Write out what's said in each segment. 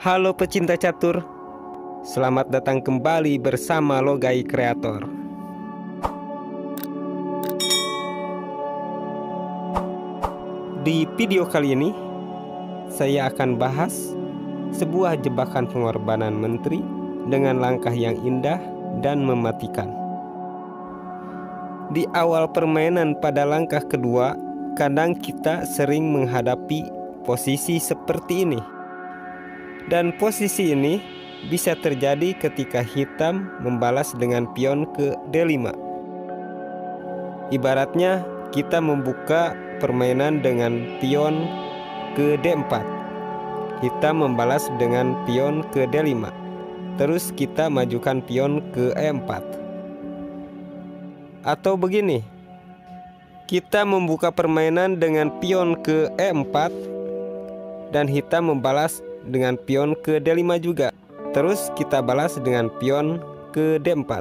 Halo pecinta catur, selamat datang kembali bersama Logai Kreator. Di video kali ini, saya akan bahas sebuah jebakan pengorbanan menteri dengan langkah yang indah dan mematikan. Di awal permainan pada langkah kedua, kadang kita sering menghadapi posisi seperti ini. Dan posisi ini bisa terjadi ketika hitam membalas dengan pion ke D5. Ibaratnya kita membuka permainan dengan pion ke D4. Hitam membalas dengan pion ke D5. Terus kita majukan pion ke E4. Atau begini, kita membuka permainan dengan pion ke E4 dan hitam membalas dengan pion ke D5 juga. Terus kita balas dengan pion ke D4.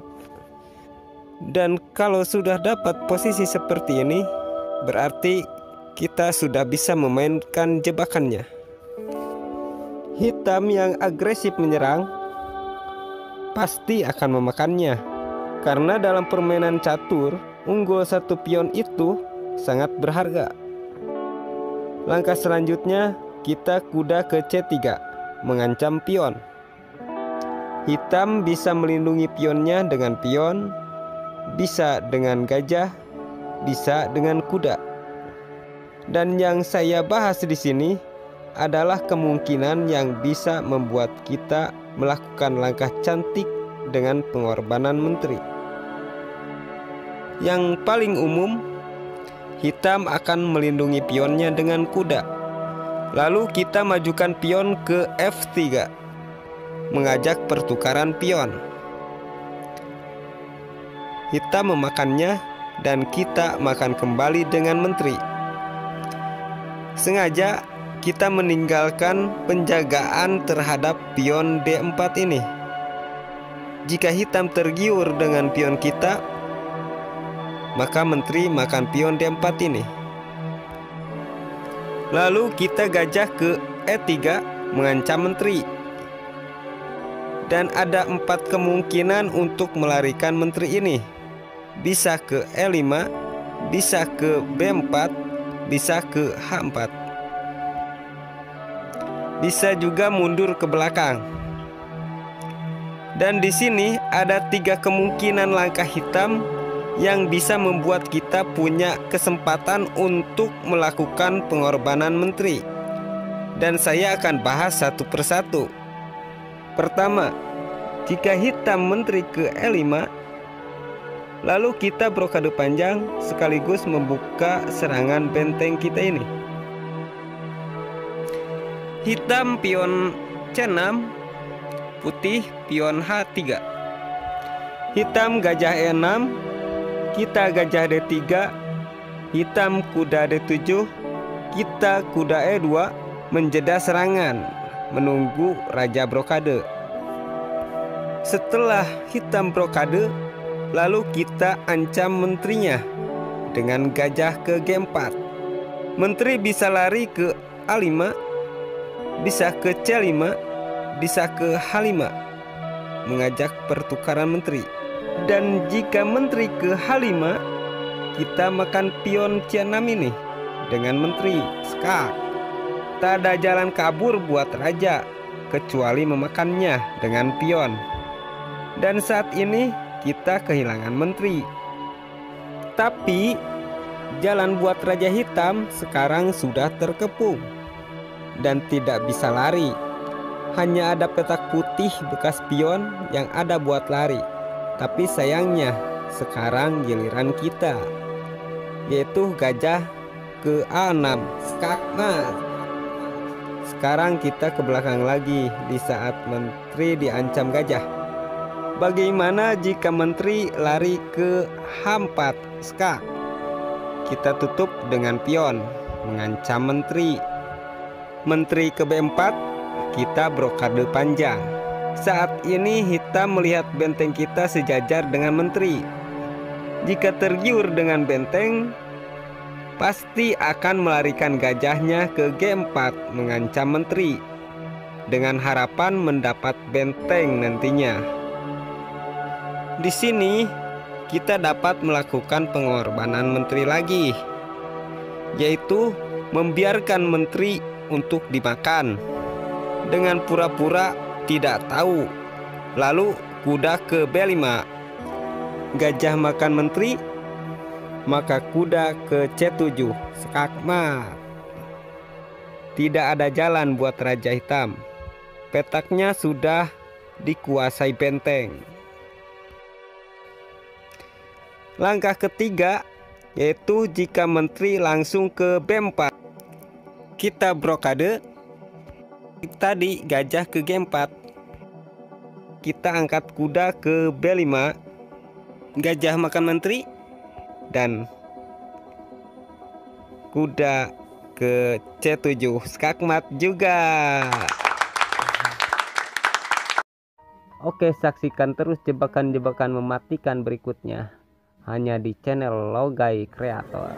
Dan kalau sudah dapat posisi seperti ini, berarti kita sudah bisa memainkan jebakannya. Hitam yang agresif menyerang pasti akan memakannya. Karena dalam permainan catur, unggul satu pion itu sangat berharga. Langkah selanjutnya, kita kuda ke C3, mengancam pion. Hitam bisa melindungi pionnya dengan pion, bisa dengan gajah, bisa dengan kuda. Dan yang saya bahas di sini adalah kemungkinan yang bisa membuat kita melakukan langkah cantik dengan pengorbanan menteri. Yang paling umum, hitam akan melindungi pionnya dengan kuda. Lalu kita majukan pion ke F3, mengajak pertukaran pion. Hitam memakannya dan kita makan kembali dengan menteri. Sengaja kita meninggalkan penjagaan terhadap pion D4 ini. Jika hitam tergiur dengan pion kita, maka menteri makan pion D4 ini. Lalu kita gajah ke E3 mengancam menteri. Dan ada 4 kemungkinan untuk melarikan menteri ini. Bisa ke E5, bisa ke B4, bisa ke H4. Bisa juga mundur ke belakang. Dan di sini ada 3 kemungkinan langkah hitam yang bisa membuat kita punya kesempatan untuk melakukan pengorbanan menteri. Dan saya akan bahas satu persatu. Pertama, jika hitam menteri ke E5, lalu kita brokade panjang sekaligus membuka serangan benteng kita ini. Hitam pion C6, putih pion H3. Hitam gajah E6, kita gajah D3, hitam kuda D7, kita kuda E2, menjeda serangan, menunggu raja brokade. Setelah hitam brokade, lalu kita ancam menterinya dengan gajah ke G4. Menteri bisa lari ke A5, bisa ke C5, bisa ke H5, mengajak pertukaran menteri. Dan jika menteri ke H5, kita makan pion C6 ini dengan menteri skak. Tak ada jalan kabur buat raja kecuali memakannya dengan pion. Dan saat ini kita kehilangan menteri. Tapi jalan buat raja hitam sekarang sudah terkepung dan tidak bisa lari. Hanya ada petak putih bekas pion yang ada buat lari. Tapi sayangnya sekarang giliran kita, yaitu gajah ke A6 skak. Nah, sekarang kita ke belakang lagi di saat menteri diancam gajah. Bagaimana jika menteri lari ke H4 skak? Kita tutup dengan pion mengancam menteri. Menteri ke B4, kita brokade panjang. Saat ini hitam melihat benteng kita sejajar dengan menteri. Jika tergiur dengan benteng, pasti akan melarikan gajahnya ke G4 mengancam menteri. dengan harapan mendapat benteng nantinya. Di sini kita dapat melakukan pengorbanan menteri lagi, yaitu membiarkan menteri untuk dimakan dengan pura-pura tidak tahu. Lalu kuda ke B5, gajah makan menteri, maka kuda ke C7, skakmat. Tidak ada jalan buat Raja Hitam. Petaknya sudah dikuasai benteng. Langkah ketiga yaitu jika menteri langsung ke B4, kita blokade. Tadi gajah ke G4, kita angkat kuda ke B5, gajah makan menteri, dan kuda ke C7, skakmat juga. Oke, saksikan terus jebakan-jebakan mematikan berikutnya hanya di channel Logai Creator.